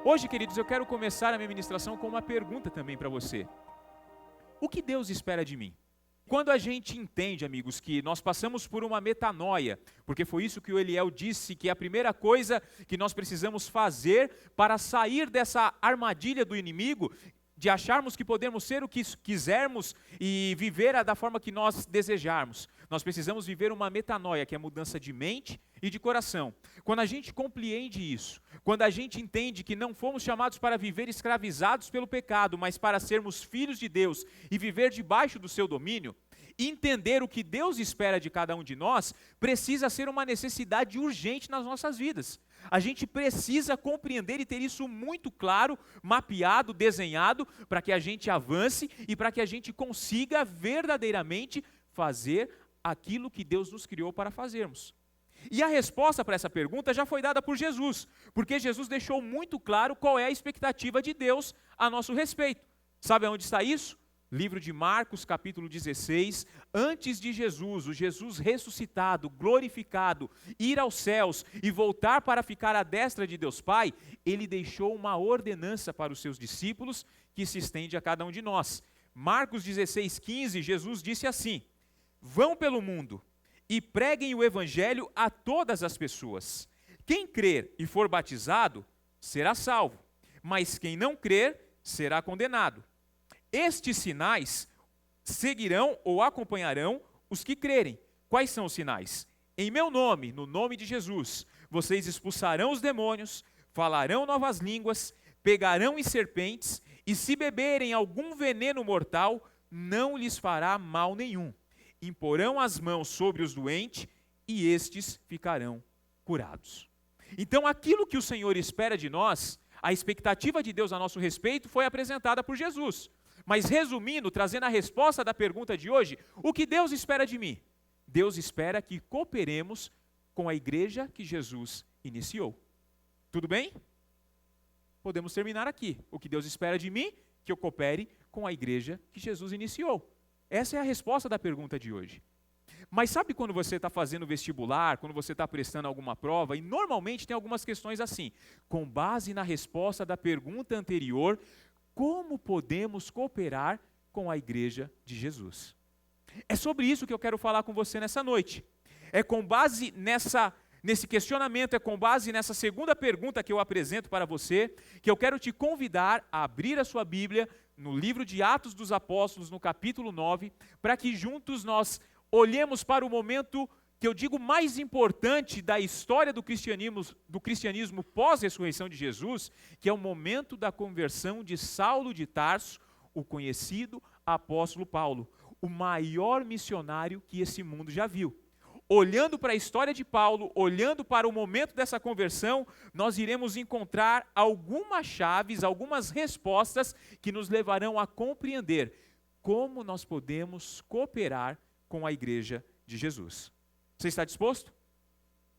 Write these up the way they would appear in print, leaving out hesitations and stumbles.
Hoje, queridos, eu quero começar a minha ministração com uma pergunta também para você. O que Deus espera de mim? Quando a gente entende, amigos, que nós passamos por uma metanoia, porque foi isso que o Eliel disse, que é a primeira coisa que nós precisamos fazer para sair dessa armadilha do inimigo, de acharmos que podemos ser o que quisermos e viver da forma que nós desejarmos. Nós precisamos viver uma metanoia, que é mudança de mente e de coração. Quando a gente compreende isso, quando a gente entende que não fomos chamados para viver escravizados pelo pecado, mas para sermos filhos de Deus e viver debaixo do seu domínio, entender o que Deus espera de cada um de nós, precisa ser uma necessidade urgente nas nossas vidas. A gente precisa compreender e ter isso muito claro, mapeado, desenhado, para que a gente avance e para que a gente consiga verdadeiramente fazer aquilo que Deus nos criou para fazermos. E a resposta para essa pergunta já foi dada por Jesus, porque Jesus deixou muito claro qual é a expectativa de Deus a nosso respeito. Sabe onde está isso? Livro de Marcos, capítulo 16, antes de Jesus, o Jesus ressuscitado, glorificado, ir aos céus e voltar para ficar à destra de Deus Pai, ele deixou uma ordenança para os seus discípulos que se estende a cada um de nós. Marcos 16, 15, Jesus disse assim: vão pelo mundo e preguem o evangelho a todas as pessoas. Quem crer e for batizado será salvo, mas quem não crer será condenado. Estes sinais seguirão ou acompanharão os que crerem. Quais são os sinais? Em meu nome, no nome de Jesus, vocês expulsarão os demônios, falarão novas línguas, pegarão em serpentes, e se beberem algum veneno mortal, não lhes fará mal nenhum. Imporão as mãos sobre os doentes, e estes ficarão curados. Então, aquilo que o Senhor espera de nós, a expectativa de Deus a nosso respeito, foi apresentada por Jesus. Mas resumindo, trazendo a resposta da pergunta de hoje, o que Deus espera de mim? Deus espera que cooperemos com a igreja que Jesus iniciou. Tudo bem? Podemos terminar aqui. O que Deus espera de mim? Que eu coopere com a igreja que Jesus iniciou. Essa é a resposta da pergunta de hoje. Mas sabe quando você está fazendo vestibular, quando você está prestando alguma prova, e normalmente tem algumas questões assim, com base na resposta da pergunta anterior, como podemos cooperar com a igreja de Jesus? É sobre isso que eu quero falar com você nessa noite. É com base nesse questionamento, é com base nessa segunda pergunta que eu apresento para você, que eu quero te convidar a abrir a sua Bíblia no livro de Atos dos Apóstolos, no capítulo 9, para que juntos nós olhemos para o momento que eu digo mais importante da história do cristianismo pós-ressurreição de Jesus, que é o momento da conversão de Saulo de Tarso, o conhecido apóstolo Paulo, o maior missionário que esse mundo já viu. Olhando para a história de Paulo, olhando para o momento dessa conversão, nós iremos encontrar algumas chaves, algumas respostas que nos levarão a compreender como nós podemos cooperar com a igreja de Jesus. Você está disposto?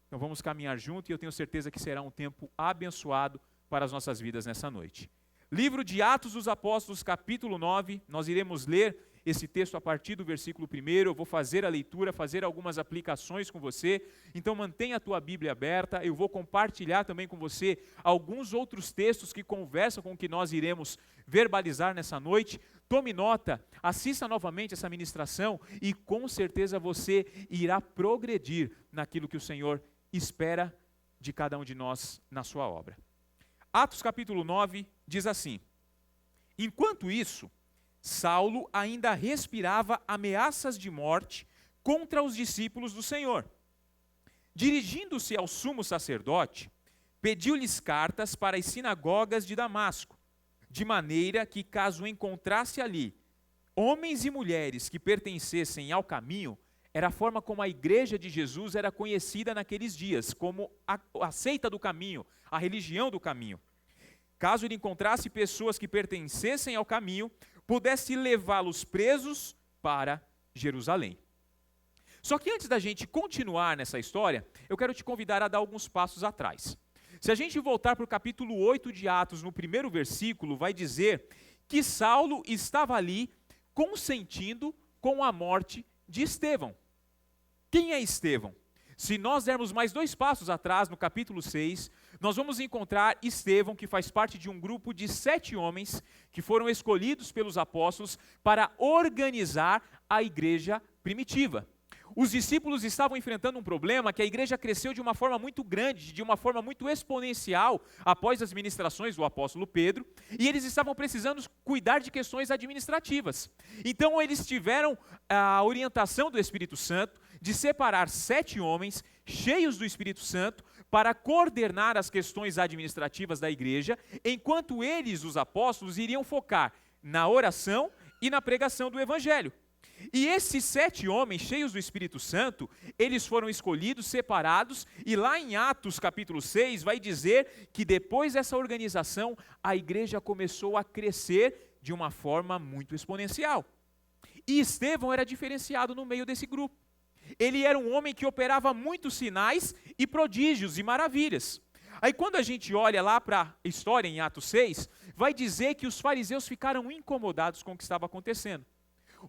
Então vamos caminhar junto e eu tenho certeza que será um tempo abençoado para as nossas vidas nessa noite. Livro de Atos dos Apóstolos, capítulo 9, nós iremos ler esse texto a partir do versículo 1, eu vou fazer a leitura, fazer algumas aplicações com você, então mantenha a tua Bíblia aberta, eu vou compartilhar também com você alguns outros textos que conversam com o que nós iremos verbalizar nessa noite. Tome nota, assista novamente essa ministração e com certeza você irá progredir naquilo que o Senhor espera de cada um de nós na sua obra. Atos capítulo 9 diz assim: enquanto isso, Saulo ainda respirava ameaças de morte contra os discípulos do Senhor. Dirigindo-se ao sumo sacerdote, pediu-lhes cartas para as sinagogas de Damasco, de maneira que, caso encontrasse ali homens e mulheres que pertencessem ao caminho, era a forma como a igreja de Jesus era conhecida naqueles dias, como a seita do caminho, a religião do caminho. Caso ele encontrasse pessoas que pertencessem ao caminho, pudesse levá-los presos para Jerusalém. Só que antes da gente continuar nessa história, eu quero te convidar a dar alguns passos atrás. Se a gente voltar para o capítulo 8 de Atos, no primeiro versículo, vai dizer que Saulo estava ali consentindo com a morte de Estevão. Quem é Estevão? Se nós dermos mais 2 passos atrás, no capítulo 6, nós vamos encontrar Estevão, que faz parte de um grupo de 7 homens que foram escolhidos pelos apóstolos para organizar a igreja primitiva. Os discípulos estavam enfrentando um problema que a igreja cresceu de uma forma muito grande, de uma forma muito exponencial após as ministrações do apóstolo Pedro, e eles estavam precisando cuidar de questões administrativas. Então eles tiveram a orientação do Espírito Santo de separar 7 homens cheios do Espírito Santo para coordenar as questões administrativas da igreja, enquanto eles, os apóstolos, iriam focar na oração e na pregação do evangelho. E esses 7 homens cheios do Espírito Santo, eles foram escolhidos, separados, e lá em Atos capítulo 6 vai dizer que depois dessa organização, a igreja começou a crescer de uma forma muito exponencial. E Estevão era diferenciado no meio desse grupo. Ele era um homem que operava muitos sinais e prodígios e maravilhas. Aí quando a gente olha lá para a história em Atos 6, vai dizer que os fariseus ficaram incomodados com o que estava acontecendo.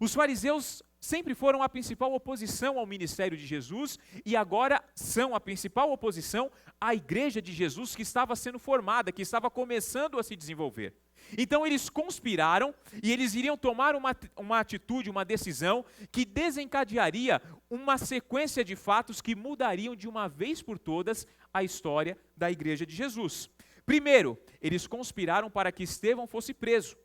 Os fariseus sempre foram a principal oposição ao ministério de Jesus e agora são a principal oposição à igreja de Jesus que estava sendo formada, que estava começando a se desenvolver. Então eles conspiraram e eles iriam tomar uma atitude, uma decisão que desencadearia uma sequência de fatos que mudariam de uma vez por todas a história da igreja de Jesus. Primeiro, eles conspiraram para que Estevão fosse preso.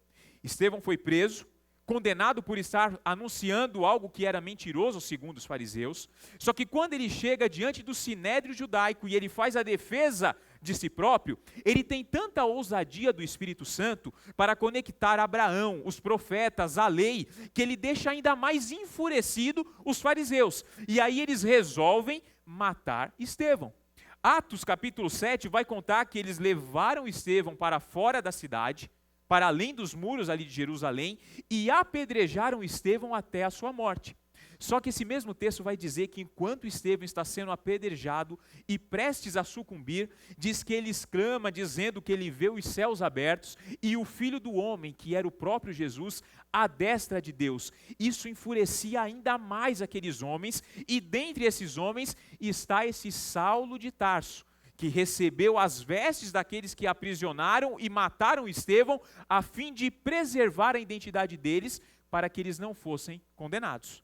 Estevão foi preso, condenado por estar anunciando algo que era mentiroso segundo os fariseus. Só que quando ele chega diante do sinédrio judaico e ele faz a defesa de si próprio, ele tem tanta ousadia do Espírito Santo para conectar Abraão, os profetas, a lei, que ele deixa ainda mais enfurecido os fariseus. E aí eles resolvem matar Estevão. Atos capítulo 7 vai contar que eles levaram Estevão para fora da cidade, para além dos muros ali de Jerusalém, e apedrejaram Estevão até a sua morte. Só que esse mesmo texto vai dizer que enquanto Estevão está sendo apedrejado e prestes a sucumbir, diz que ele exclama dizendo que ele vê os céus abertos e o Filho do Homem, que era o próprio Jesus, à destra de Deus. Isso enfurecia ainda mais aqueles homens, e dentre esses homens está esse Saulo de Tarso, que recebeu as vestes daqueles que aprisionaram e mataram Estevão, a fim de preservar a identidade deles, para que eles não fossem condenados.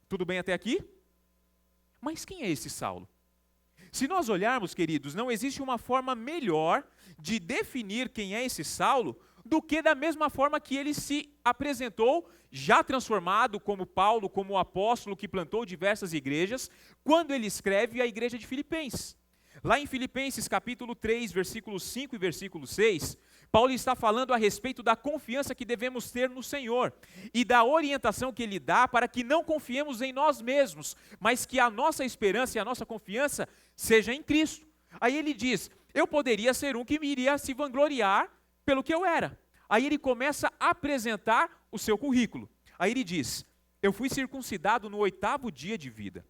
Tudo bem até aqui? Mas quem é esse Saulo? Se nós olharmos, queridos, não existe uma forma melhor de definir quem é esse Saulo do que da mesma forma que ele se apresentou, já transformado como Paulo, como o apóstolo que plantou diversas igrejas, quando ele escreve a igreja de Filipenses. Lá em Filipenses capítulo 3, versículos 5 e versículo 6, Paulo está falando a respeito da confiança que devemos ter no Senhor e da orientação que ele dá para que não confiemos em nós mesmos, mas que a nossa esperança e a nossa confiança seja em Cristo. Aí ele diz, eu poderia ser um que me iria se vangloriar pelo que eu era. Aí ele começa a apresentar o seu currículo. Aí ele diz, eu fui circuncidado no 8º dia de vida.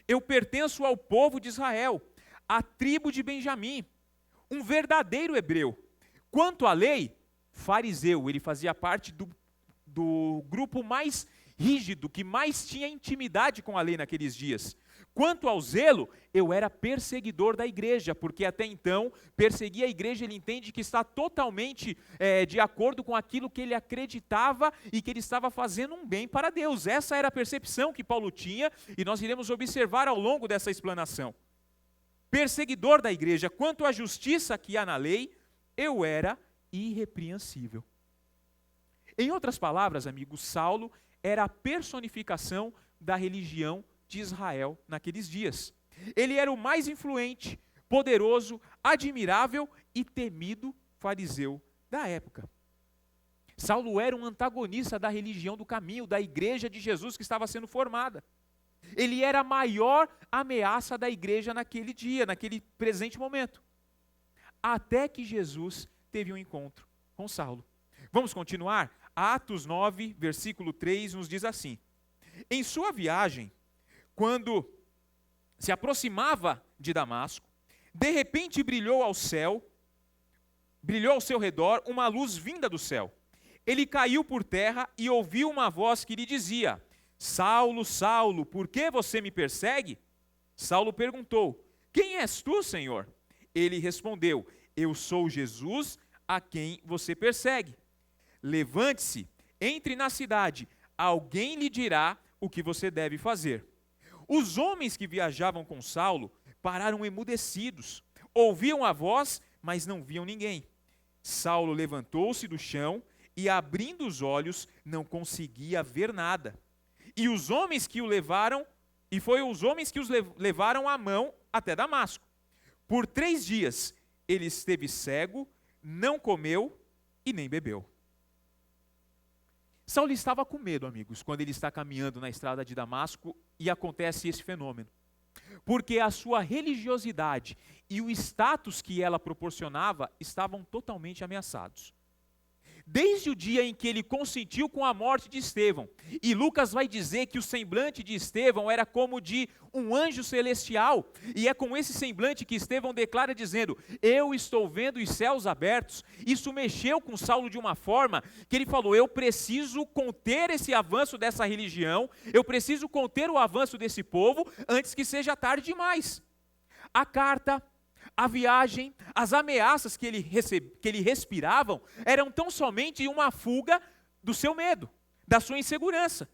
Eu pertenço ao povo de Israel, à tribo de Benjamim, um verdadeiro hebreu. Quanto à lei, fariseu, ele fazia parte do grupo mais rígido, que mais tinha intimidade com a lei naqueles dias. Quanto ao zelo, eu era perseguidor da igreja, porque até então, perseguir a igreja, ele entende que está totalmente de acordo com aquilo que ele acreditava e que ele estava fazendo um bem para Deus. Essa era a percepção que Paulo tinha, e nós iremos observar ao longo dessa explanação. Perseguidor da igreja, quanto à justiça que há na lei, eu era irrepreensível. Em outras palavras, amigos, Saulo era a personificação da religião de Israel naqueles dias. Ele era o mais influente, poderoso, admirável e temido fariseu da época. Saulo era um antagonista da religião do caminho, da igreja de Jesus que estava sendo formada. Ele era a maior ameaça da igreja naquele dia, naquele presente momento. Até que Jesus teve um encontro com Saulo. Vamos continuar? Atos 9, versículo 3 nos diz assim: em sua viagem, quando se aproximava de Damasco, de repente brilhou ao seu redor uma luz vinda do céu. Ele caiu por terra e ouviu uma voz que lhe dizia: Saulo, Saulo, por que você me persegue? Saulo perguntou: quem és tu, Senhor? Ele respondeu: eu sou Jesus, a quem você persegue. Levante-se, entre na cidade, alguém lhe dirá o que você deve fazer. Os homens que viajavam com Saulo pararam emudecidos, ouviam a voz, mas não viam ninguém. Saulo levantou-se do chão e, abrindo os olhos, não conseguia ver nada. E os homens que o levaram, e foi os homens que os levaram à mão até Damasco. Por 3 dias ele esteve cego, não comeu e nem bebeu. Saulo estava com medo, amigos, quando ele está caminhando na estrada de Damasco e acontece esse fenômeno. Porque a sua religiosidade e o status que ela proporcionava estavam totalmente ameaçados. Desde o dia em que ele consentiu com a morte de Estevão, e Lucas vai dizer que o semblante de Estevão era como de um anjo celestial, e é com esse semblante que Estevão declara dizendo: eu estou vendo os céus abertos. Isso mexeu com Saulo de uma forma que ele falou: eu preciso conter esse avanço dessa religião, eu preciso conter o avanço desse povo antes que seja tarde demais. A carta, a viagem, as ameaças que ele respiravam eram tão somente uma fuga do seu medo, da sua insegurança.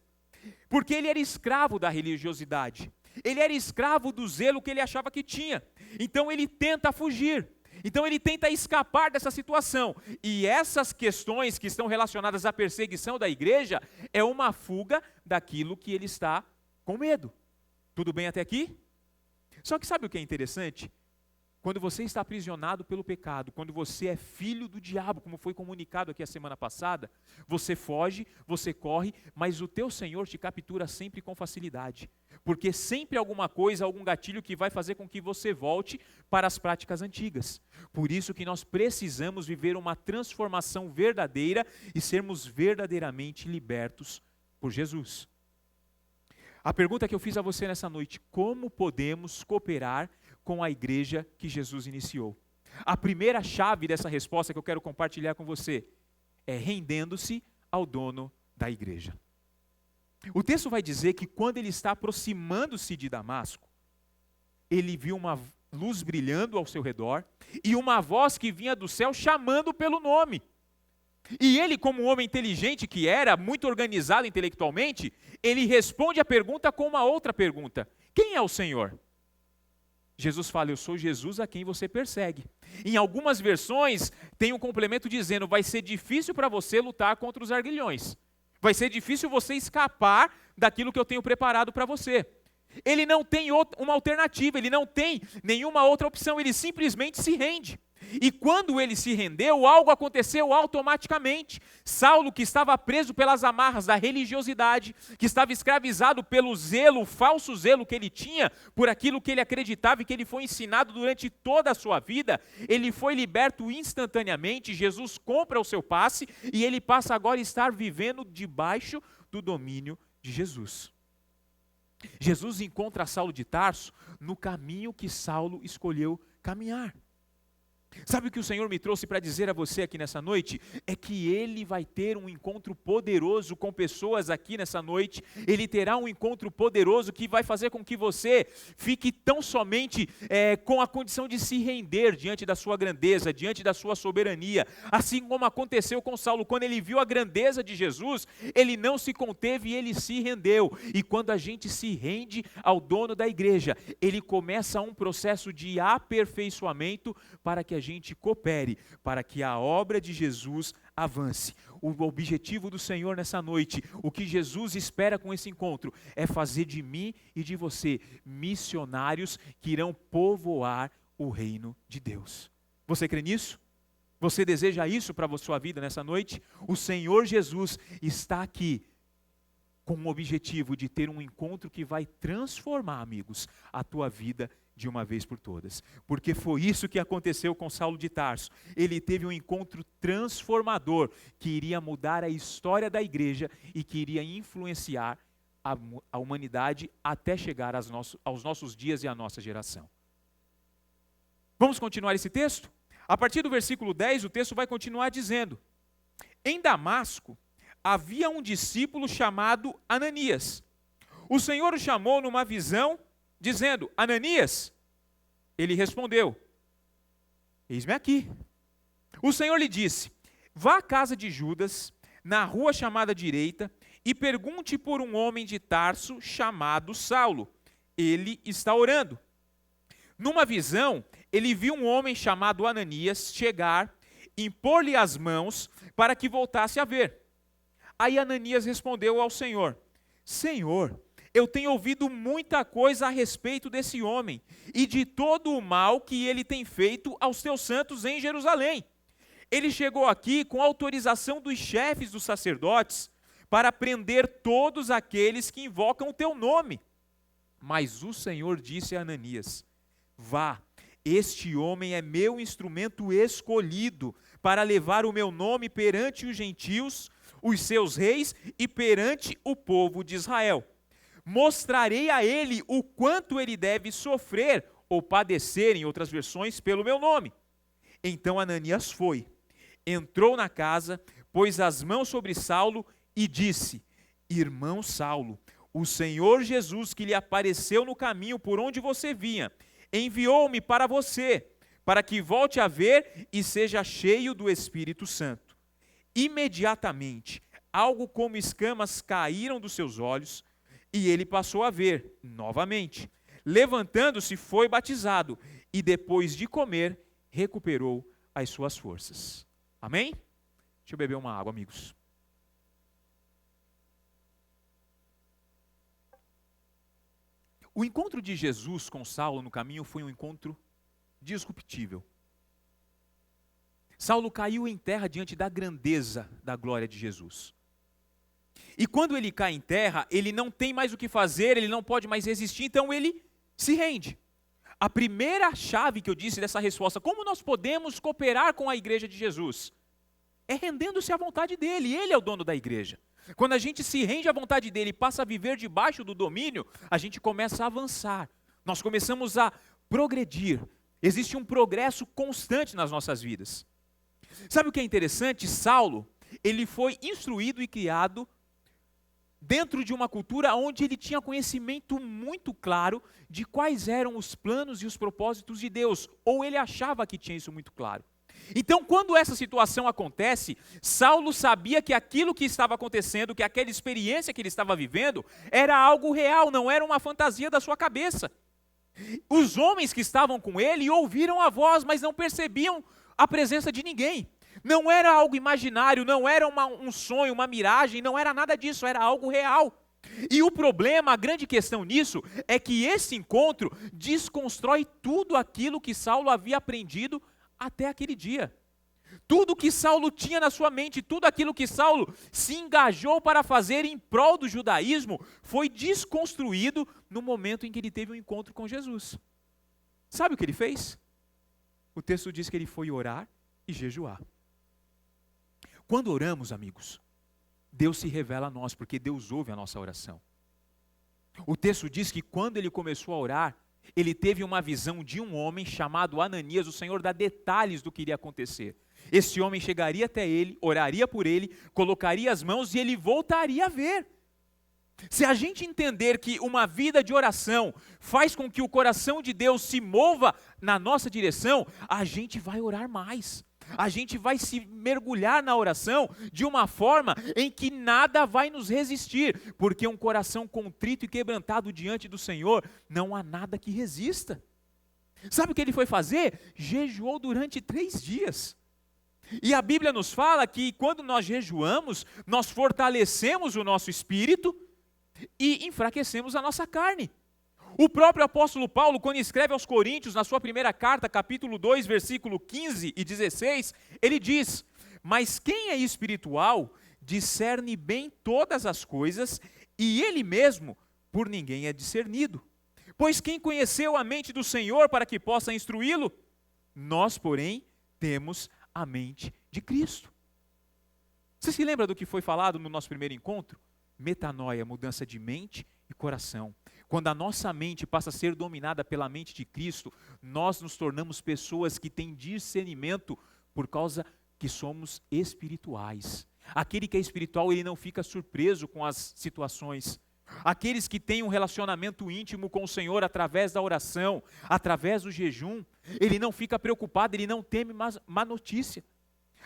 Porque ele era escravo da religiosidade. Ele era escravo do zelo que ele achava que tinha. Então ele tenta fugir. Então ele tenta escapar dessa situação. E essas questões que estão relacionadas à perseguição da igreja é uma fuga daquilo que ele está com medo. Tudo bem até aqui? Só que sabe o que é interessante? Quando você está aprisionado pelo pecado, quando você é filho do diabo, como foi comunicado aqui a semana passada, você foge, você corre, mas o teu Senhor te captura sempre com facilidade. Porque sempre alguma coisa, algum gatilho que vai fazer com que você volte para as práticas antigas. Por isso que nós precisamos viver uma transformação verdadeira e sermos verdadeiramente libertos por Jesus. A pergunta que eu fiz a você nessa noite: como podemos cooperar com a igreja que Jesus iniciou? A primeira chave dessa resposta que eu quero compartilhar com você é rendendo-se ao dono da igreja. O texto vai dizer que quando ele está aproximando-se de Damasco, ele viu uma luz brilhando ao seu redor e uma voz que vinha do céu chamando pelo nome. E ele, como um homem inteligente que era, muito organizado intelectualmente, ele responde a pergunta com uma outra pergunta: quem é o Senhor? Jesus fala: eu sou Jesus a quem você persegue. Em algumas versões tem um complemento dizendo: vai ser difícil para você lutar contra os arguilhões. Vai ser difícil você escapar daquilo que eu tenho preparado para você. Ele não tem uma alternativa, ele não tem nenhuma outra opção, ele simplesmente se rende. E quando ele se rendeu, algo aconteceu automaticamente. Saulo, que estava preso pelas amarras da religiosidade, que estava escravizado pelo zelo, o falso zelo que ele tinha, por aquilo que ele acreditava e que ele foi ensinado durante toda a sua vida, ele foi liberto instantaneamente. Jesus compra o seu passe e ele passa agora a estar vivendo debaixo do domínio de Jesus. Jesus encontra Saulo de Tarso no caminho que Saulo escolheu caminhar. Sabe o que o Senhor me trouxe para dizer a você aqui nessa noite? É que Ele vai ter um encontro poderoso com pessoas aqui nessa noite. Ele terá um encontro poderoso que vai fazer com que você fique tão somente com a condição de se render diante da sua grandeza, diante da sua soberania. Assim como aconteceu com Saulo, quando ele viu a grandeza de Jesus, ele não se conteve e ele se rendeu. E quando a gente se rende ao dono da igreja, ele começa um processo de aperfeiçoamento para que a gente coopere, para que a obra de Jesus avance. O objetivo do Senhor nessa noite, o que Jesus espera com esse encontro, é fazer de mim e de você missionários que irão povoar o reino de Deus. Você crê nisso? Você deseja isso para a sua vida nessa noite? O Senhor Jesus está aqui com o objetivo de ter um encontro que vai transformar, amigos, a tua vida de uma vez por todas. Porque foi isso que aconteceu com Saulo de Tarso. Ele teve um encontro transformador que iria mudar a história da igreja e que iria influenciar a humanidade até chegar aos nossos dias e à nossa geração. Vamos continuar esse texto? A partir do versículo 10, o texto vai continuar dizendo: em Damasco havia um discípulo chamado Ananias. O Senhor o chamou numa visão, dizendo: Ananias? Ele respondeu: eis-me aqui. O Senhor lhe disse: vá à casa de Judas, na rua chamada Direita, e pergunte por um homem de Tarso chamado Saulo. Ele está orando. Numa visão, ele viu um homem chamado Ananias chegar, impor-lhe as mãos para que voltasse a ver. Aí Ananias respondeu ao Senhor: Senhor, eu tenho ouvido muita coisa a respeito desse homem e de todo o mal que ele tem feito aos teus santos em Jerusalém. Ele chegou aqui com autorização dos chefes dos sacerdotes para prender todos aqueles que invocam o teu nome. Mas o Senhor disse a Ananias: vá, este homem é meu instrumento escolhido para levar o meu nome perante os gentios, os seus reis e perante o povo de Israel. Mostrarei a ele o quanto ele deve sofrer ou padecer, em outras versões, pelo meu nome. Então Ananias foi, entrou na casa, pôs as mãos sobre Saulo e disse: irmão Saulo, o Senhor Jesus, que lhe apareceu no caminho por onde você vinha, enviou-me para você, para que volte a ver e seja cheio do Espírito Santo. Imediatamente, algo como escamas caíram dos seus olhos, e ele passou a ver novamente. Levantando-se, foi batizado, e depois de comer, recuperou as suas forças. Amém? Deixa eu beber uma água, amigos. O encontro de Jesus com Saulo no caminho foi um encontro disruptível. Saulo caiu em terra diante da grandeza da glória de Jesus. E quando ele cai em terra, ele não tem mais o que fazer, ele não pode mais resistir, então ele se rende. A primeira chave que eu disse dessa resposta, como nós podemos cooperar com a igreja de Jesus? É rendendo-se à vontade dele, ele é o dono da igreja. Quando a gente se rende à vontade dele e passa a viver debaixo do domínio, a gente começa a avançar. Nós começamos a progredir. Existe um progresso constante nas nossas vidas. Sabe o que é interessante? Saulo, ele foi instruído e criado dentro de uma cultura onde ele tinha conhecimento muito claro de quais eram os planos e os propósitos de Deus, ou ele achava que tinha isso muito claro. Então, quando essa situação acontece, Saulo sabia que aquilo que estava acontecendo, que aquela experiência que ele estava vivendo, era algo real, não era uma fantasia da sua cabeça. Os homens que estavam com ele ouviram a voz, mas não percebiam a presença de ninguém. Não era algo imaginário, não era um sonho, uma miragem, não era nada disso, era algo real. E o problema, a grande questão nisso, é que esse encontro desconstrói tudo aquilo que Saulo havia aprendido até aquele dia. Tudo que Saulo tinha na sua mente, tudo aquilo que Saulo se engajou para fazer em prol do judaísmo, foi desconstruído no momento em que ele teve um encontro com Jesus. Sabe o que ele fez? O texto diz que ele foi orar e jejuar. Quando oramos, amigos, Deus se revela a nós, porque Deus ouve a nossa oração. O texto diz que quando ele começou a orar, ele teve uma visão de um homem chamado Ananias. O Senhor dá detalhes do que iria acontecer. Esse homem chegaria até ele, oraria por ele, colocaria as mãos e ele voltaria a ver. Se a gente entender que uma vida de oração faz com que o coração de Deus se mova na nossa direção, a gente vai orar mais. A gente vai se mergulhar na oração de uma forma em que nada vai nos resistir, porque um coração contrito e quebrantado diante do Senhor, não há nada que resista. Sabe o que ele foi fazer? Jejuou durante 3 dias. E a Bíblia nos fala que quando nós jejuamos, nós fortalecemos o nosso espírito e enfraquecemos a nossa carne. O próprio apóstolo Paulo, quando escreve aos Coríntios, na sua primeira carta, capítulo 2, versículo 15 e 16, ele diz: mas quem é espiritual, discerne bem todas as coisas, e ele mesmo por ninguém é discernido. Pois quem conheceu a mente do Senhor para que possa instruí-lo? Nós, porém, temos a mente de Cristo. Você se lembra do que foi falado no nosso primeiro encontro? Metanoia, mudança de mente e coração. Quando a nossa mente passa a ser dominada pela mente de Cristo, nós nos tornamos pessoas que têm discernimento por causa que somos espirituais. Aquele que é espiritual, ele não fica surpreso com as situações Aqueles que têm um relacionamento íntimo com o Senhor através da oração, através do jejum, ele não fica preocupado, ele não teme má notícia.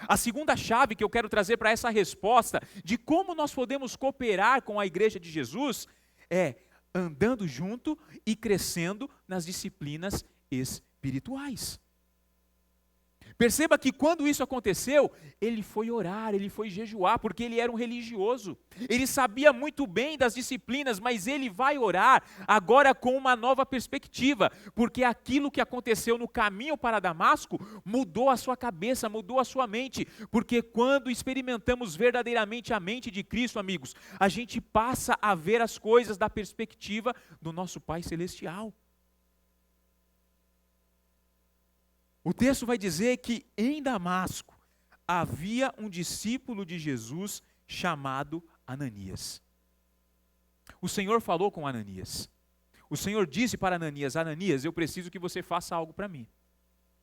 A segunda chave que eu quero trazer para essa resposta de como nós podemos cooperar com a igreja de Jesus é andando junto e crescendo nas disciplinas espirituais. Perceba que quando isso aconteceu, ele foi orar, ele foi jejuar, porque ele era um religioso. Ele sabia muito bem das disciplinas, mas ele vai orar agora com uma nova perspectiva, porque aquilo que aconteceu no caminho para Damasco mudou a sua cabeça, mudou a sua mente, porque quando experimentamos verdadeiramente a mente de Cristo, amigos, a gente passa a ver as coisas da perspectiva do nosso Pai Celestial. O texto vai dizer que em Damasco havia um discípulo de Jesus chamado Ananias. O Senhor falou com Ananias. O Senhor disse para Ananias: Ananias, eu preciso que você faça algo para mim.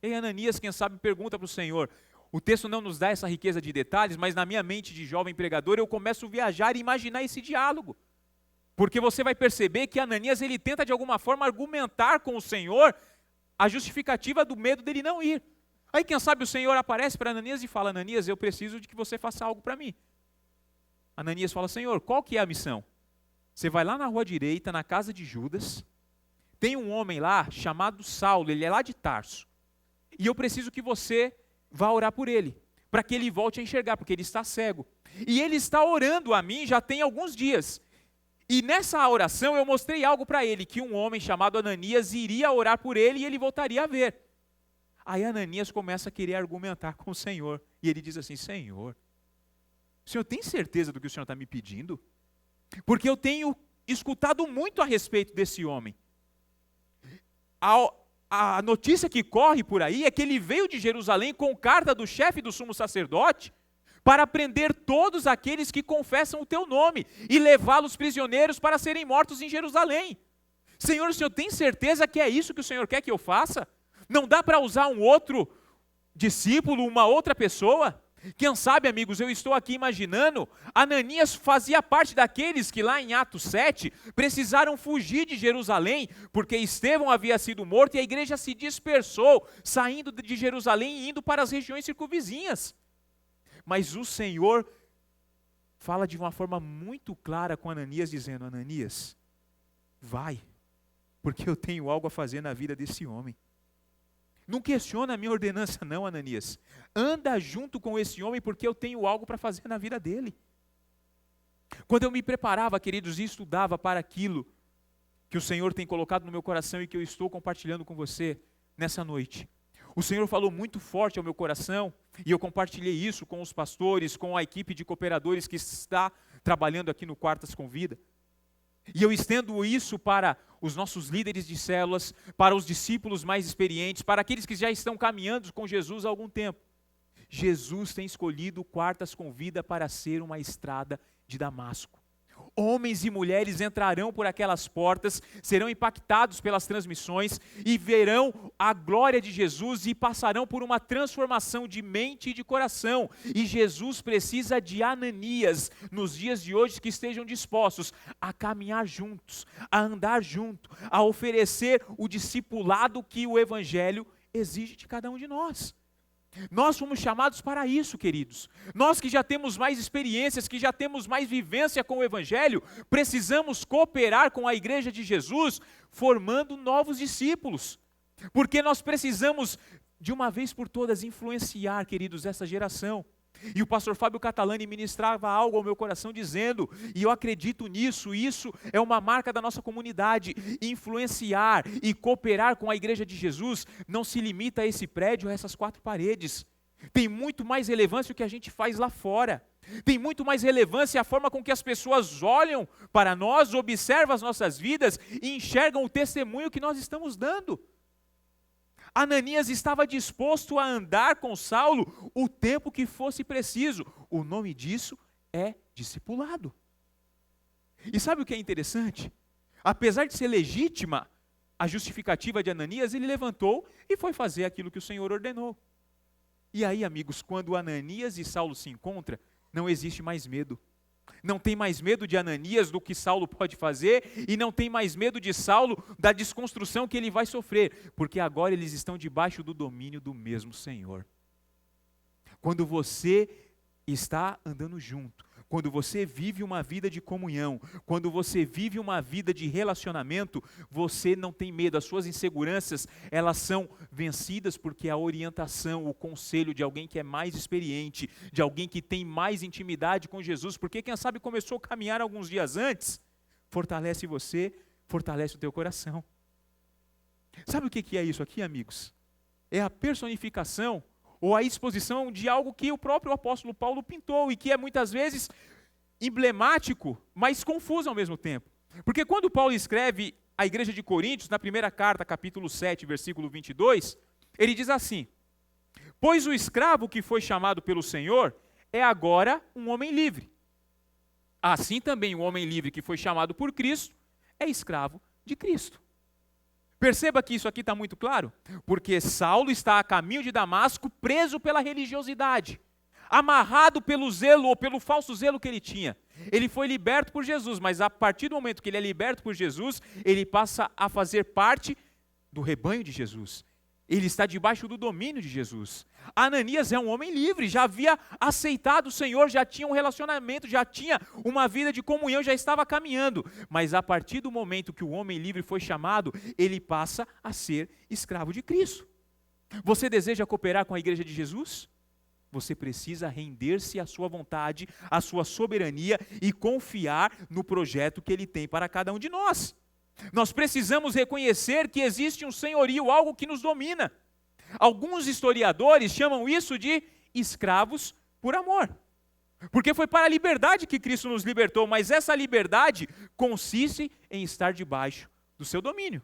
E Ananias, quem sabe, pergunta para o Senhor. O texto não nos dá essa riqueza de detalhes, mas na minha mente de jovem pregador eu começo a viajar e imaginar esse diálogo. Porque você vai perceber que Ananias ele tenta de alguma forma argumentar com o Senhor a justificativa do medo dele não ir. Aí quem sabe o Senhor aparece para Ananias e fala: Ananias, eu preciso de que você faça algo para mim. Ananias fala: Senhor, qual que é a missão? Você vai lá na rua direita, na casa de Judas, tem um homem lá chamado Saulo, ele é lá de Tarso, e eu preciso que você vá orar por ele, para que ele volte a enxergar, porque ele está cego. E ele está orando a mim já tem alguns dias. E nessa oração eu mostrei algo para ele, que um homem chamado Ananias iria orar por ele e ele voltaria a ver. Aí Ananias começa a querer argumentar com o Senhor. E ele diz assim: Senhor, o Senhor tem certeza do que o Senhor está me pedindo? Porque eu tenho escutado muito a respeito desse homem. A notícia que corre por aí é que ele veio de Jerusalém com carta do chefe do sumo sacerdote, para prender todos aqueles que confessam o teu nome e levá-los prisioneiros para serem mortos em Jerusalém. Senhor, o Senhor tem certeza que é isso que o Senhor quer que eu faça? Não dá para usar um outro discípulo, uma outra pessoa? Quem sabe, amigos, eu estou aqui imaginando, Ananias fazia parte daqueles que lá em Atos 7 precisaram fugir de Jerusalém, porque Estevão havia sido morto e a igreja se dispersou, saindo de Jerusalém e indo para as regiões circunvizinhas. Mas o Senhor fala de uma forma muito clara com Ananias, dizendo: Ananias, vai, porque eu tenho algo a fazer na vida desse homem. Não questiona a minha ordenança não, Ananias. Anda junto com esse homem, porque eu tenho algo para fazer na vida dele. Quando eu me preparava, queridos, e estudava para aquilo que o Senhor tem colocado no meu coração e que eu estou compartilhando com você nessa noite, o Senhor falou muito forte ao meu coração, e eu compartilhei isso com os pastores, com a equipe de cooperadores que está trabalhando aqui no Quartas com Vida. E eu estendo isso para os nossos líderes de células, para os discípulos mais experientes, para aqueles que já estão caminhando com Jesus há algum tempo. Jesus tem escolhido Quartas com Vida para ser uma estrada de Damasco. Homens e mulheres entrarão por aquelas portas, serão impactados pelas transmissões e verão a glória de Jesus e passarão por uma transformação de mente e de coração. E Jesus precisa de Ananias nos dias de hoje que estejam dispostos a caminhar juntos, a andar junto, a oferecer o discipulado que o Evangelho exige de cada um de nós. Nós fomos chamados para isso, queridos. Nós que já temos mais experiências, que já temos mais vivência com o Evangelho, precisamos cooperar com a igreja de Jesus, formando novos discípulos. Porque nós precisamos, de uma vez por todas, influenciar, queridos, essa geração. E o pastor Fábio Catalani ministrava algo ao meu coração dizendo, e eu acredito nisso, isso é uma marca da nossa comunidade, influenciar e cooperar com a igreja de Jesus não se limita a esse prédio, a essas 4 paredes. Tem muito mais relevância o que a gente faz lá fora. Tem muito mais relevância a forma com que as pessoas olham para nós, observam as nossas vidas e enxergam o testemunho que nós estamos dando. Ananias estava disposto a andar com Saulo o tempo que fosse preciso. O nome disso é discipulado. E sabe o que é interessante? Apesar de ser legítima a justificativa de Ananias, ele levantou e foi fazer aquilo que o Senhor ordenou. E aí, amigos, quando Ananias e Saulo se encontram, não existe mais medo. Não tem mais medo de Ananias do que Saulo pode fazer, e não tem mais medo de Saulo da desconstrução que ele vai sofrer, porque agora eles estão debaixo do domínio do mesmo Senhor. Quando você está andando junto, quando você vive uma vida de comunhão, quando você vive uma vida de relacionamento, você não tem medo, as suas inseguranças, elas são vencidas porque a orientação, o conselho de alguém que é mais experiente, de alguém que tem mais intimidade com Jesus, porque quem sabe começou a caminhar alguns dias antes, fortalece você, fortalece o teu coração. Sabe o que é isso aqui, amigos? É a personificação ou a exposição de algo que o próprio apóstolo Paulo pintou e que é muitas vezes emblemático, mas confuso ao mesmo tempo. Porque quando Paulo escreve à igreja de Coríntios, na primeira carta, capítulo 7, versículo 22, ele diz assim: pois o escravo que foi chamado pelo Senhor é agora um homem livre. Assim também o homem livre que foi chamado por Cristo é escravo de Cristo. Perceba que isso aqui está muito claro, porque Saulo está a caminho de Damasco, preso pela religiosidade, amarrado pelo zelo ou pelo falso zelo que ele tinha. Ele foi liberto por Jesus, mas a partir do momento que ele é liberto por Jesus, ele passa a fazer parte do rebanho de Jesus. Ele está debaixo do domínio de Jesus. Ananias é um homem livre, já havia aceitado o Senhor, já tinha um relacionamento, já tinha uma vida de comunhão, já estava caminhando. Mas a partir do momento que o homem livre foi chamado, ele passa a ser escravo de Cristo. Você deseja cooperar com a igreja de Jesus? Você precisa render-se à sua vontade, à sua soberania e confiar no projeto que Ele tem para cada um de nós. Nós precisamos reconhecer que existe um senhorio, algo que nos domina. Alguns historiadores chamam isso de escravos por amor. Porque foi para a liberdade que Cristo nos libertou, mas essa liberdade consiste em estar debaixo do seu domínio.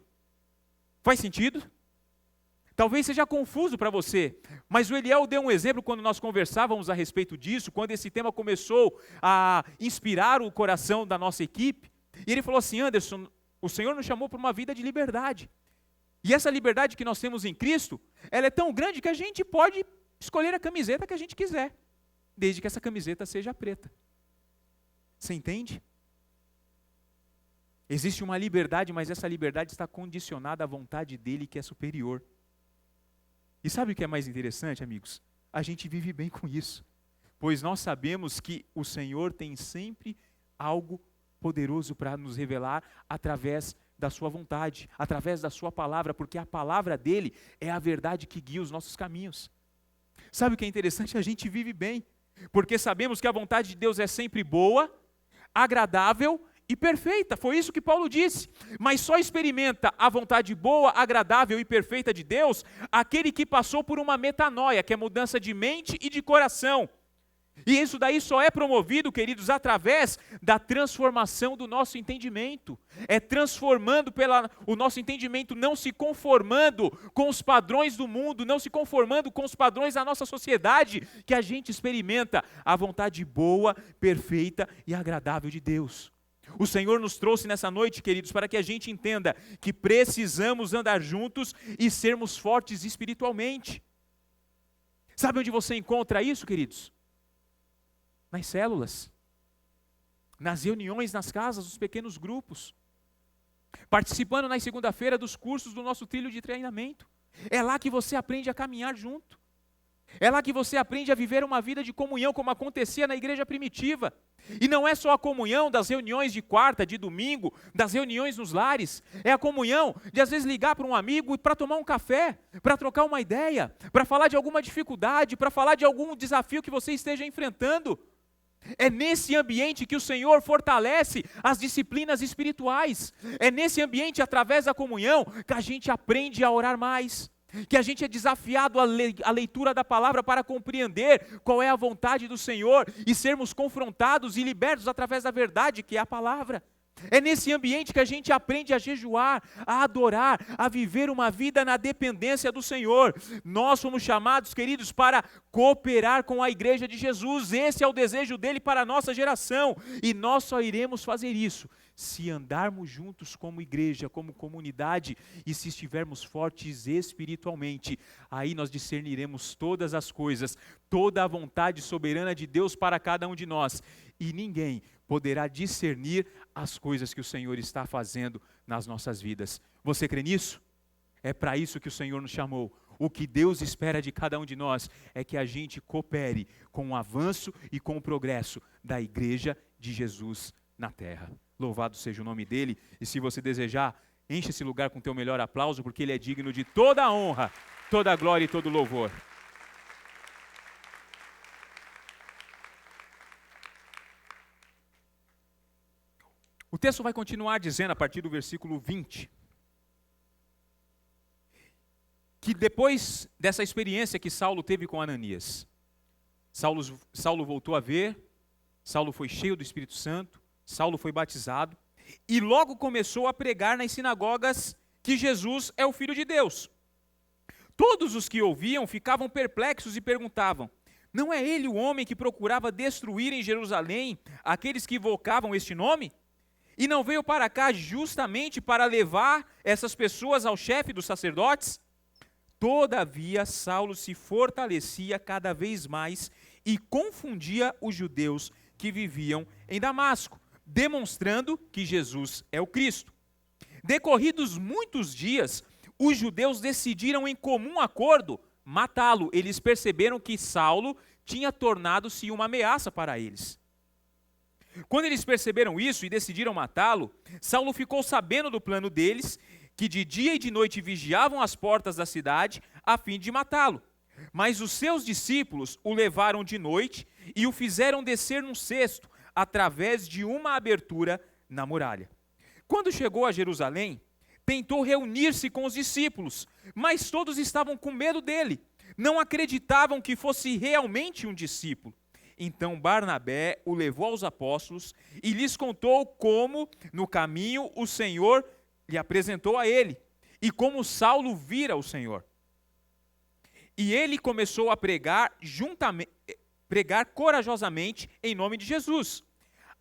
Faz sentido? Talvez seja confuso para você, mas o Eliel deu um exemplo quando nós conversávamos a respeito disso, quando esse tema começou a inspirar o coração da nossa equipe. E ele falou assim: Anderson, o Senhor nos chamou para uma vida de liberdade. E essa liberdade que nós temos em Cristo, ela é tão grande que a gente pode escolher a camiseta que a gente quiser, desde que essa camiseta seja preta. Você entende? Existe uma liberdade, mas essa liberdade está condicionada à vontade dele, que é superior. E sabe o que é mais interessante, amigos? A gente vive bem com isso, pois nós sabemos que o Senhor tem sempre algo poderoso para nos revelar através da sua vontade, através da sua palavra, porque a palavra dele é a verdade que guia os nossos caminhos. Sabe o que é interessante? A gente vive bem, porque sabemos que a vontade de Deus é sempre boa, agradável e perfeita. Foi isso que Paulo disse. Mas só experimenta a vontade boa, agradável e perfeita de Deus aquele que passou por uma metanoia, que é mudança de mente e de coração. E isso daí só é promovido, queridos, através da transformação do nosso entendimento. É transformando o nosso entendimento, não se conformando com os padrões do mundo, não se conformando com os padrões da nossa sociedade, que a gente experimenta a vontade boa, perfeita e agradável de Deus. O Senhor nos trouxe nessa noite, queridos, para que a gente entenda que precisamos andar juntos e sermos fortes espiritualmente. Sabe onde você encontra isso, queridos? Nas células, nas reuniões, nas casas, nos pequenos grupos, participando na segunda-feira dos cursos do nosso trilho de treinamento. É lá que você aprende a caminhar junto. É lá que você aprende a viver uma vida de comunhão, como acontecia na igreja primitiva. E não é só a comunhão das reuniões de quarta, de domingo, das reuniões nos lares. É a comunhão de às vezes ligar para um amigo para tomar um café, para trocar uma ideia, para falar de alguma dificuldade, para falar de algum desafio que você esteja enfrentando. É nesse ambiente que o Senhor fortalece as disciplinas espirituais. É nesse ambiente, através da comunhão, que a gente aprende a orar mais, que a gente é desafiado à leitura da palavra para compreender qual é a vontade do Senhor e sermos confrontados e libertos através da verdade, que é a palavra. É nesse ambiente que a gente aprende a jejuar, a adorar, a viver uma vida na dependência do Senhor. Nós somos chamados, queridos, para cooperar com a igreja de Jesus. Esse é o desejo dele para a nossa geração. E nós só iremos fazer isso se andarmos juntos como igreja, como comunidade, e se estivermos fortes espiritualmente, aí nós discerniremos todas as coisas, toda a vontade soberana de Deus para cada um de nós, e ninguém poderá discernir as coisas que o Senhor está fazendo nas nossas vidas. Você crê nisso? É para isso que o Senhor nos chamou. O que Deus espera de cada um de nós é que a gente coopere com o avanço e com o progresso da igreja de Jesus na terra. Louvado seja o nome dele, e se você desejar, enche esse lugar com o teu melhor aplauso, porque ele é digno de toda a honra, toda a glória e todo o louvor. O texto vai continuar dizendo, a partir do versículo 20, que depois dessa experiência que Saulo teve com Ananias, Saulo voltou a ver, Saulo foi cheio do Espírito Santo, Saulo foi batizado, e logo começou a pregar nas sinagogas que Jesus é o Filho de Deus. Todos os que ouviam ficavam perplexos e perguntavam: não é ele o homem que procurava destruir em Jerusalém aqueles que invocavam este nome? E não veio para cá justamente para levar essas pessoas ao chefe dos sacerdotes? Todavia, Saulo se fortalecia cada vez mais e confundia os judeus que viviam em Damasco, demonstrando que Jesus é o Cristo. Decorridos muitos dias, os judeus decidiram em comum acordo matá-lo. Eles perceberam que Saulo tinha tornado-se uma ameaça para eles. Quando eles perceberam isso e decidiram matá-lo, Saulo ficou sabendo do plano deles, que de dia e de noite vigiavam as portas da cidade a fim de matá-lo. Mas os seus discípulos o levaram de noite e o fizeram descer num cesto, através de uma abertura na muralha. Quando chegou a Jerusalém, tentou reunir-se com os discípulos, mas todos estavam com medo dele. Não acreditavam que fosse realmente um discípulo. Então Barnabé o levou aos apóstolos e lhes contou como, no caminho, o Senhor lhe apresentou a ele, e como Saulo vira o Senhor. E ele começou a pregar corajosamente em nome de Jesus.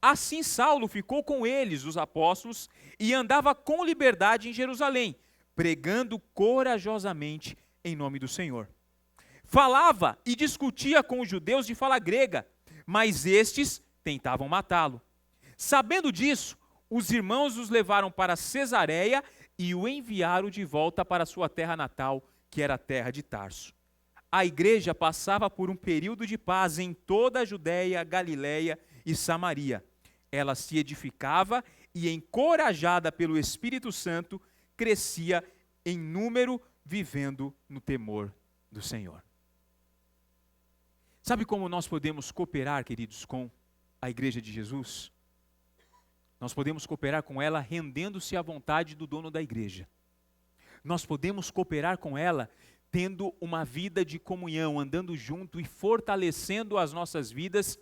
Assim Saulo ficou com eles, os apóstolos, e andava com liberdade em Jerusalém, pregando corajosamente em nome do Senhor. Falava e discutia com os judeus de fala grega, mas estes tentavam matá-lo. Sabendo disso, os irmãos os levaram para Cesareia e o enviaram de volta para sua terra natal, que era a terra de Tarso. A igreja passava por um período de paz em toda a Judéia, Galiléia e Samaria. Ela se edificava e, encorajada pelo Espírito Santo, crescia em número, vivendo no temor do Senhor. Sabe como nós podemos cooperar, queridos, com a igreja de Jesus? Nós podemos cooperar com ela rendendo-se à vontade do dono da igreja. Nós podemos cooperar com ela tendo uma vida de comunhão, andando junto e fortalecendo as nossas vidas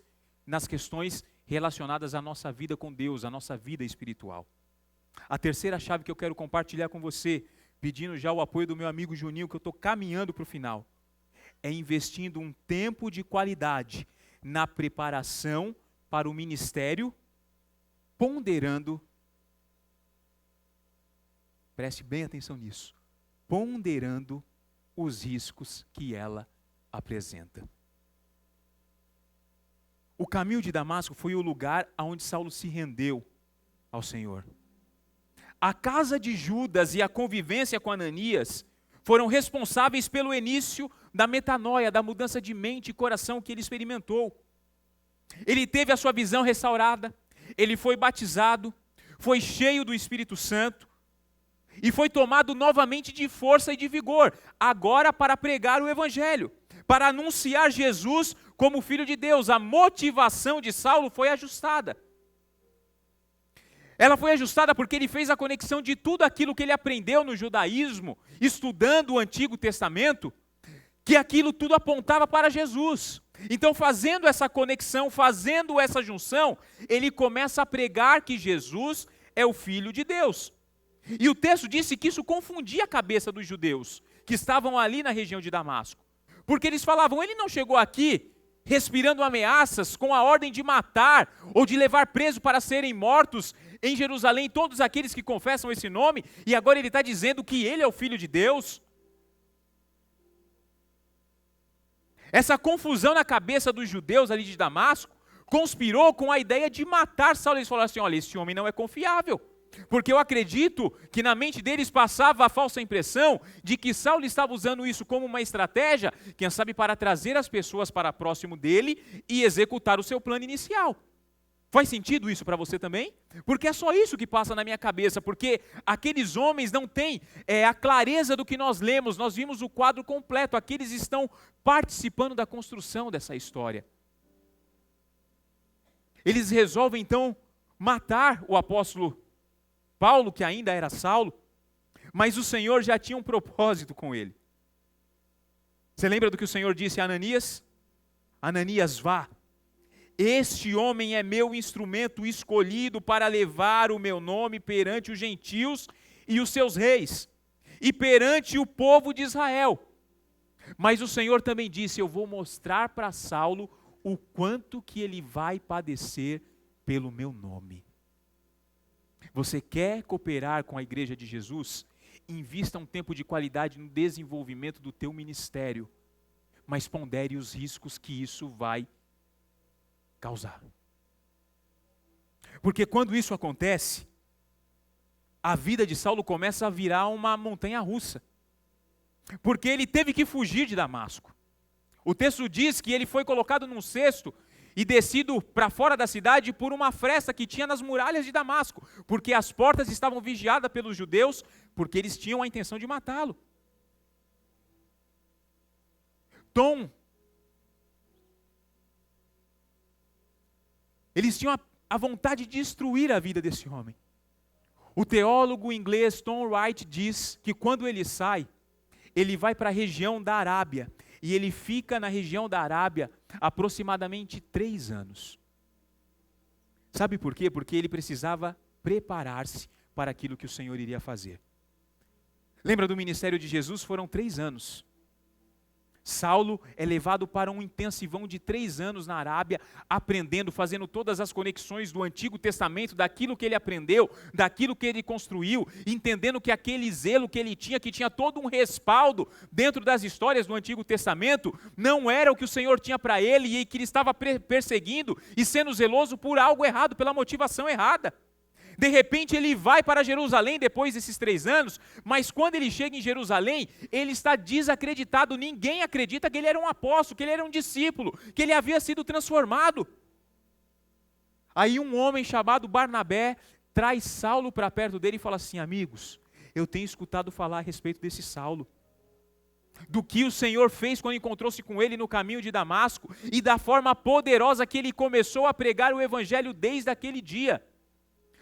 nas questões relacionadas à nossa vida com Deus, à nossa vida espiritual. A terceira chave que eu quero compartilhar com você, pedindo já o apoio do meu amigo Juninho, que eu estou caminhando para o final, é investindo um tempo de qualidade na preparação para o ministério, ponderando, preste bem atenção nisso, ponderando os riscos que ela apresenta. O caminho de Damasco foi o lugar onde Saulo se rendeu ao Senhor. A casa de Judas e a convivência com Ananias foram responsáveis pelo início da metanoia, da mudança de mente e coração que ele experimentou. Ele teve a sua visão restaurada, ele foi batizado, foi cheio do Espírito Santo e foi tomado novamente de força e de vigor, agora para pregar o Evangelho, para anunciar Jesus como Filho de Deus. A motivação de Saulo foi ajustada. Ela foi ajustada porque ele fez a conexão de tudo aquilo que ele aprendeu no judaísmo, estudando o Antigo Testamento, que aquilo tudo apontava para Jesus. Então, fazendo essa conexão, fazendo essa junção, ele começa a pregar que Jesus é o Filho de Deus. E o texto disse que isso confundia a cabeça dos judeus, que estavam ali na região de Damasco. Porque eles falavam, ele não chegou aqui respirando ameaças com a ordem de matar ou de levar preso para serem mortos em Jerusalém todos aqueles que confessam esse nome, e agora ele está dizendo que ele é o Filho de Deus. Essa confusão na cabeça dos judeus ali de Damasco conspirou com a ideia de matar Saulo. Eles falaram assim, olha, esse homem não é confiável, porque eu acredito que na mente deles passava a falsa impressão de que Saulo estava usando isso como uma estratégia, quem sabe para trazer as pessoas para próximo dele e executar o seu plano inicial. Faz sentido isso para você também? Porque é só isso que passa na minha cabeça, porque aqueles homens não têm a clareza do que nós lemos, nós vimos o quadro completo, aqueles estão participando da construção dessa história. Eles resolvem então matar o apóstolo Paulo, que ainda era Saulo, mas o Senhor já tinha um propósito com ele. Você lembra do que o Senhor disse a Ananias? Ananias, vá. Este homem é meu instrumento escolhido para levar o meu nome perante os gentios e os seus reis, e perante o povo de Israel. Mas o Senhor também disse, eu vou mostrar para Saulo o quanto que ele vai padecer pelo meu nome. Você quer cooperar com a igreja de Jesus? Invista um tempo de qualidade no desenvolvimento do teu ministério, mas pondere os riscos que isso vai causar. Porque quando isso acontece, a vida de Saulo começa a virar uma montanha-russa. Porque ele teve que fugir de Damasco. O texto diz que ele foi colocado num cesto e descido para fora da cidade por uma fresta que tinha nas muralhas de Damasco, porque as portas estavam vigiadas pelos judeus, porque eles tinham a intenção de matá-lo. Eles tinham a vontade de destruir a vida desse homem. O teólogo inglês Tom Wright diz que quando ele sai, ele vai para a região da Arábia, e ele fica na região da Arábia aproximadamente 3 anos. Sabe por quê? Porque ele precisava preparar-se para aquilo que o Senhor iria fazer. Lembra do ministério de Jesus? Foram 3 anos. Saulo é levado para um intensivão de 3 anos na Arábia, aprendendo, fazendo todas as conexões do Antigo Testamento, daquilo que ele aprendeu, daquilo que ele construiu, entendendo que aquele zelo que ele tinha, que tinha todo um respaldo dentro das histórias do Antigo Testamento, não era o que o Senhor tinha para ele e que ele estava perseguindo e sendo zeloso por algo errado, pela motivação errada. De repente ele vai para Jerusalém depois desses 3 anos, mas quando ele chega em Jerusalém, ele está desacreditado, ninguém acredita que ele era um apóstolo, que ele era um discípulo, que ele havia sido transformado. Aí um homem chamado Barnabé traz Saulo para perto dele e fala assim, amigos, eu tenho escutado falar a respeito desse Saulo, do que o Senhor fez quando encontrou-se com ele no caminho de Damasco, e da forma poderosa que ele começou a pregar o evangelho desde aquele dia.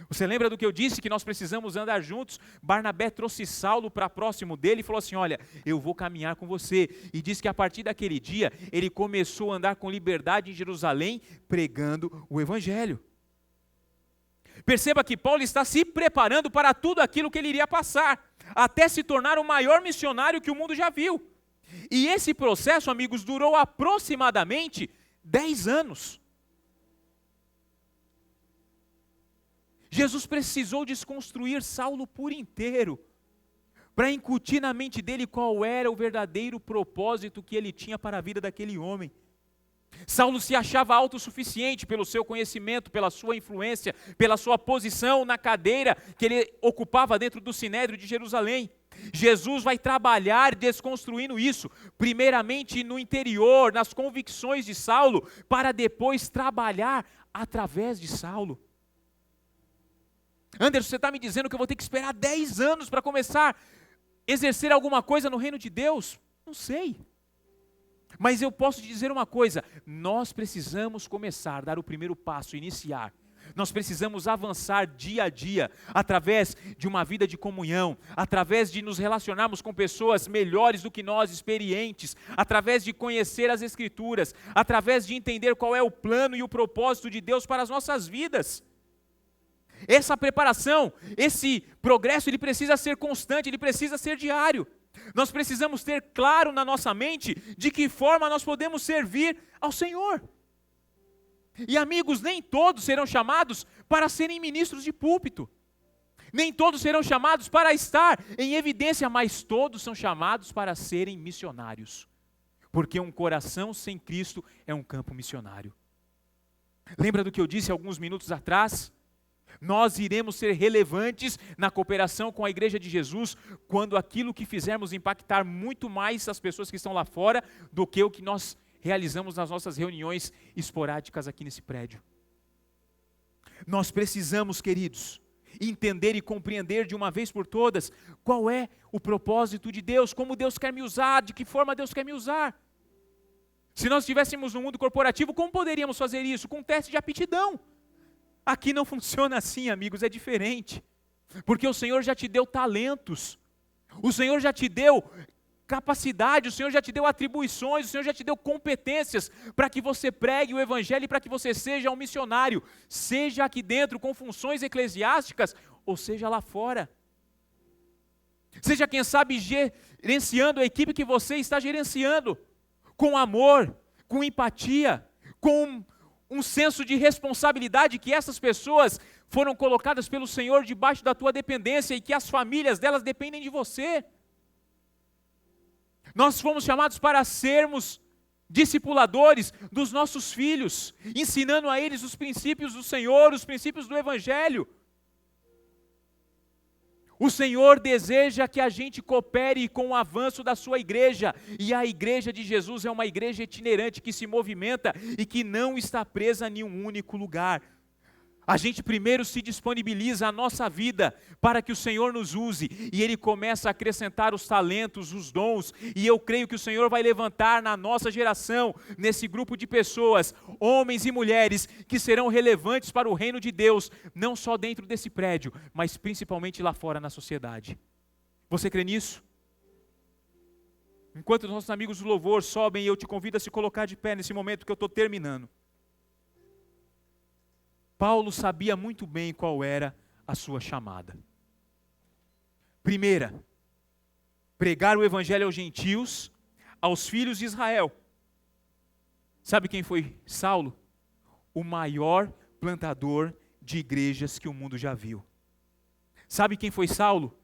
Você lembra do que eu disse, que nós precisamos andar juntos? Barnabé trouxe Saulo para próximo dele e falou assim, olha, eu vou caminhar com você. E diz que a partir daquele dia, ele começou a andar com liberdade em Jerusalém, pregando o evangelho. Perceba que Paulo está se preparando para tudo aquilo que ele iria passar, até se tornar o maior missionário que o mundo já viu. E esse processo, amigos, durou aproximadamente 10 anos. Jesus precisou desconstruir Saulo por inteiro, para incutir na mente dele qual era o verdadeiro propósito que ele tinha para a vida daquele homem. Saulo se achava autossuficiente pelo seu conhecimento, pela sua influência, pela sua posição na cadeira que ele ocupava dentro do Sinédrio de Jerusalém. Jesus vai trabalhar desconstruindo isso, primeiramente no interior, nas convicções de Saulo, para depois trabalhar através de Saulo. Anderson, você está me dizendo que eu vou ter que esperar 10 anos para começar a exercer alguma coisa no reino de Deus? Não sei. Mas eu posso te dizer uma coisa, nós precisamos começar, dar o primeiro passo, iniciar. Nós precisamos avançar dia a dia, através de uma vida de comunhão, através de nos relacionarmos com pessoas melhores do que nós, experientes, através de conhecer as Escrituras, através de entender qual é o plano e o propósito de Deus para as nossas vidas. Essa preparação, esse progresso, ele precisa ser constante, ele precisa ser diário. Nós precisamos ter claro na nossa mente de que forma nós podemos servir ao Senhor. E amigos, nem todos serão chamados para serem ministros de púlpito. Nem todos serão chamados para estar em evidência, mas todos são chamados para serem missionários. Porque um coração sem Cristo é um campo missionário. Lembra do que eu disse alguns minutos atrás? Nós iremos ser relevantes na cooperação com a Igreja de Jesus quando aquilo que fizermos impactar muito mais as pessoas que estão lá fora do que o que nós realizamos nas nossas reuniões esporádicas aqui nesse prédio. Nós precisamos, queridos, entender e compreender de uma vez por todas qual é o propósito de Deus, como Deus quer me usar, de que forma Deus quer me usar. Se nós estivéssemos no mundo corporativo, como poderíamos fazer isso? Com um teste de aptidão. Aqui não funciona assim, amigos, é diferente. Porque o Senhor já te deu talentos, o Senhor já te deu capacidade, o Senhor já te deu atribuições, o Senhor já te deu competências para que você pregue o Evangelho e para que você seja um missionário, seja aqui dentro com funções eclesiásticas, ou seja lá fora. Seja, quem sabe, gerenciando a equipe que você está gerenciando, com amor, com empatia, com um senso de responsabilidade que essas pessoas foram colocadas pelo Senhor debaixo da tua dependência e que as famílias delas dependem de você. Nós fomos chamados para sermos discipuladores dos nossos filhos, ensinando a eles os princípios do Senhor, os princípios do Evangelho. O Senhor deseja que a gente coopere com o avanço da sua igreja, e a igreja de Jesus é uma igreja itinerante que se movimenta e que não está presa a nenhum único lugar. A gente primeiro se disponibiliza a nossa vida para que o Senhor nos use, e Ele começa a acrescentar os talentos, os dons, e eu creio que o Senhor vai levantar na nossa geração, nesse grupo de pessoas, homens e mulheres, que serão relevantes para o reino de Deus, não só dentro desse prédio, mas principalmente lá fora na sociedade. Você crê nisso? Enquanto os nossos amigos do louvor sobem, eu te convido a se colocar de pé nesse momento que eu estou terminando. Paulo sabia muito bem qual era a sua chamada. Primeira, pregar o Evangelho aos gentios, aos filhos de Israel. Sabe quem foi Saulo? O maior plantador de igrejas que o mundo já viu. Sabe quem foi Saulo?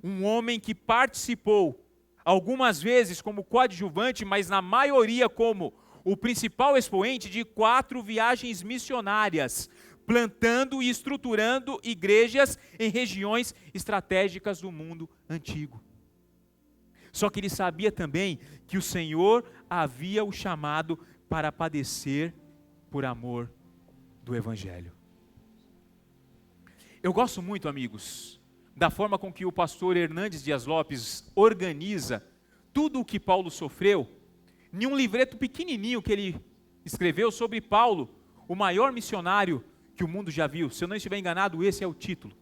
Um homem que participou, algumas vezes como coadjuvante, mas na maioria como o principal expoente de 4 viagens missionárias, plantando e estruturando igrejas em regiões estratégicas do mundo antigo. Só que ele sabia também que o Senhor havia o chamado para padecer por amor do Evangelho. Eu gosto muito, amigos, da forma com que o pastor Hernandes Dias Lopes organiza tudo o que Paulo sofreu em um livreto pequenininho que ele escreveu sobre Paulo, o maior missionário que o mundo já viu. Se eu não estiver enganado, esse é o título.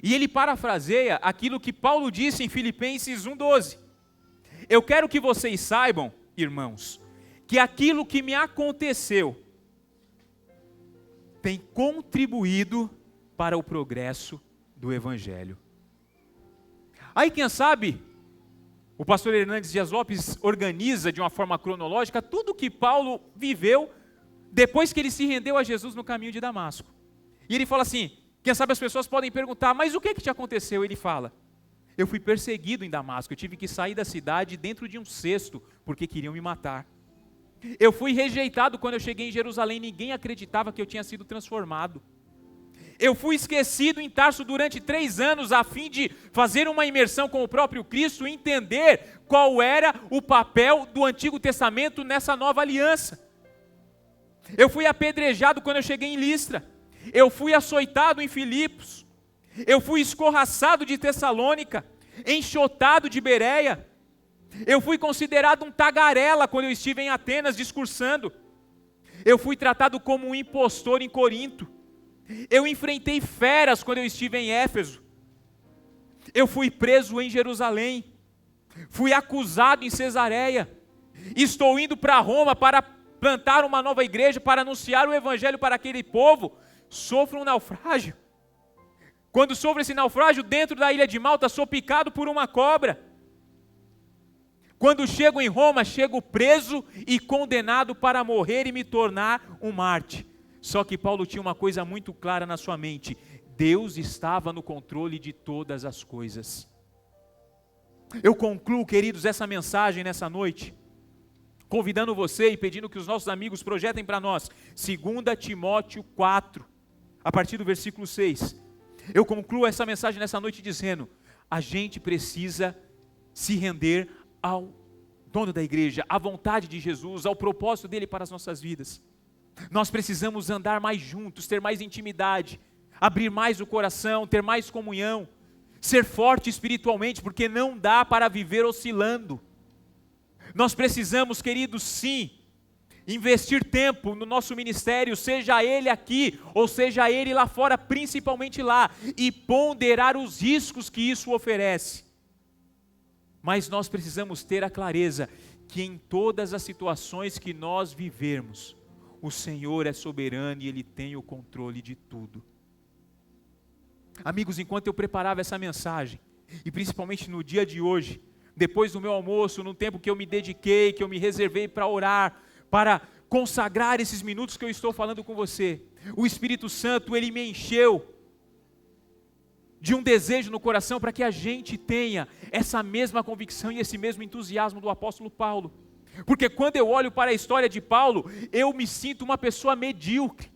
E ele parafraseia aquilo que Paulo disse em Filipenses 1:12. Eu quero que vocês saibam, irmãos, que aquilo que me aconteceu tem contribuído para o progresso do Evangelho. Aí, quem sabe, o pastor Hernandes Dias Lopes organiza de uma forma cronológica tudo que Paulo viveu depois que ele se rendeu a Jesus no caminho de Damasco. E ele fala assim, quem sabe as pessoas podem perguntar, mas o que te aconteceu? Ele fala, eu fui perseguido em Damasco, eu tive que sair da cidade dentro de um cesto, porque queriam me matar. Eu fui rejeitado quando eu cheguei em Jerusalém, ninguém acreditava que eu tinha sido transformado. Eu fui esquecido em Tarso durante 3 anos, a fim de fazer uma imersão com o próprio Cristo e entender qual era o papel do Antigo Testamento nessa nova aliança. Eu fui apedrejado quando eu cheguei em Listra. Eu fui açoitado em Filipos. Eu fui escorraçado de Tessalônica, enxotado de Bereia. Eu fui considerado um tagarela quando eu estive em Atenas discursando. Eu fui tratado como um impostor em Corinto. Eu enfrentei feras quando eu estive em Éfeso. Eu fui preso em Jerusalém. Fui acusado em Cesareia. Estou indo para Roma para plantar uma nova igreja, para anunciar o Evangelho para aquele povo. Sofro um naufrágio. Quando sofro esse naufrágio dentro da ilha de Malta, sou picado por uma cobra. Quando chego em Roma, chego preso e condenado para morrer e me tornar um mártir. Só que Paulo tinha uma coisa muito clara na sua mente: Deus estava no controle de todas as coisas. Eu concluo, queridos, essa mensagem nessa noite, convidando você e pedindo que os nossos amigos projetem para nós 2 Timóteo 4, a partir do versículo 6. Eu concluo essa mensagem nessa noite dizendo: a gente precisa se render ao dono da igreja, à vontade de Jesus, ao propósito dele para as nossas vidas. Nós precisamos andar mais juntos, ter mais intimidade, abrir mais o coração, ter mais comunhão, ser forte espiritualmente, porque não dá para viver oscilando. Nós precisamos, queridos, sim, investir tempo no nosso ministério, seja ele aqui ou seja ele lá fora, principalmente lá, e ponderar os riscos que isso oferece. Mas nós precisamos ter a clareza que em todas as situações que nós vivermos, o Senhor é soberano e Ele tem o controle de tudo. Amigos, enquanto eu preparava essa mensagem, e principalmente no dia de hoje, depois do meu almoço, no tempo que eu me dediquei, que eu me reservei para orar, para consagrar esses minutos que eu estou falando com você, o Espírito Santo, Ele me encheu de um desejo no coração para que a gente tenha essa mesma convicção e esse mesmo entusiasmo do apóstolo Paulo. Porque quando eu olho para a história de Paulo, eu me sinto uma pessoa medíocre.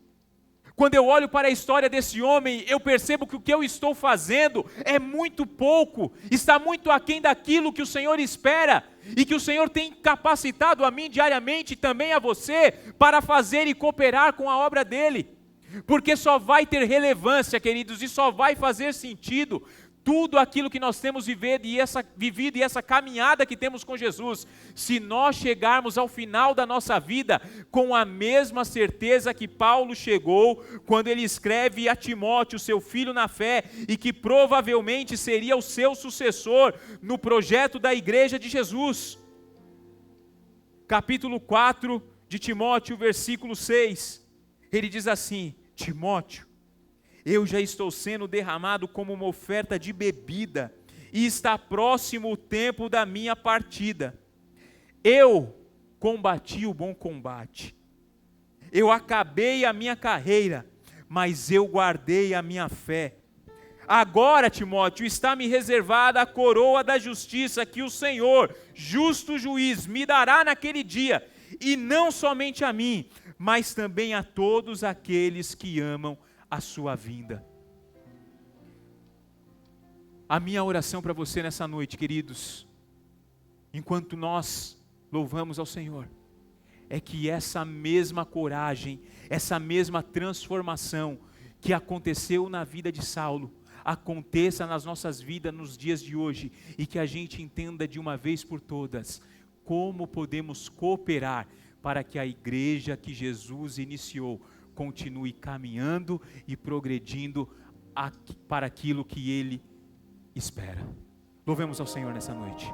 Quando eu olho para a história desse homem, eu percebo que o que eu estou fazendo é muito pouco, está muito aquém daquilo que o Senhor espera, e que o Senhor tem capacitado a mim diariamente e também a você, para fazer e cooperar com a obra dele. Porque só vai ter relevância, queridos, e só vai fazer sentido tudo aquilo que nós temos vivido e essa caminhada que temos com Jesus, se nós chegarmos ao final da nossa vida com a mesma certeza que Paulo chegou quando ele escreve a Timóteo, seu filho na fé, e que provavelmente seria o seu sucessor no projeto da igreja de Jesus. Capítulo 4 de Timóteo, versículo 6, ele diz assim: Timóteo, eu já estou sendo derramado como uma oferta de bebida, e está próximo o tempo da minha partida. Eu combati o bom combate, eu acabei a minha carreira, mas eu guardei a minha fé. Agora, Timóteo, está me reservada a coroa da justiça que o Senhor, justo juiz, me dará naquele dia, e não somente a mim, mas também a todos aqueles que amam a sua vinda. A minha oração para você nessa noite, queridos, enquanto nós louvamos ao Senhor, é que essa mesma coragem, essa mesma transformação que aconteceu na vida de Saulo, aconteça nas nossas vidas nos dias de hoje, e que a gente entenda de uma vez por todas como podemos cooperar para que a igreja que Jesus iniciou continue caminhando e progredindo para aquilo que Ele espera. Louvemos ao Senhor nessa noite.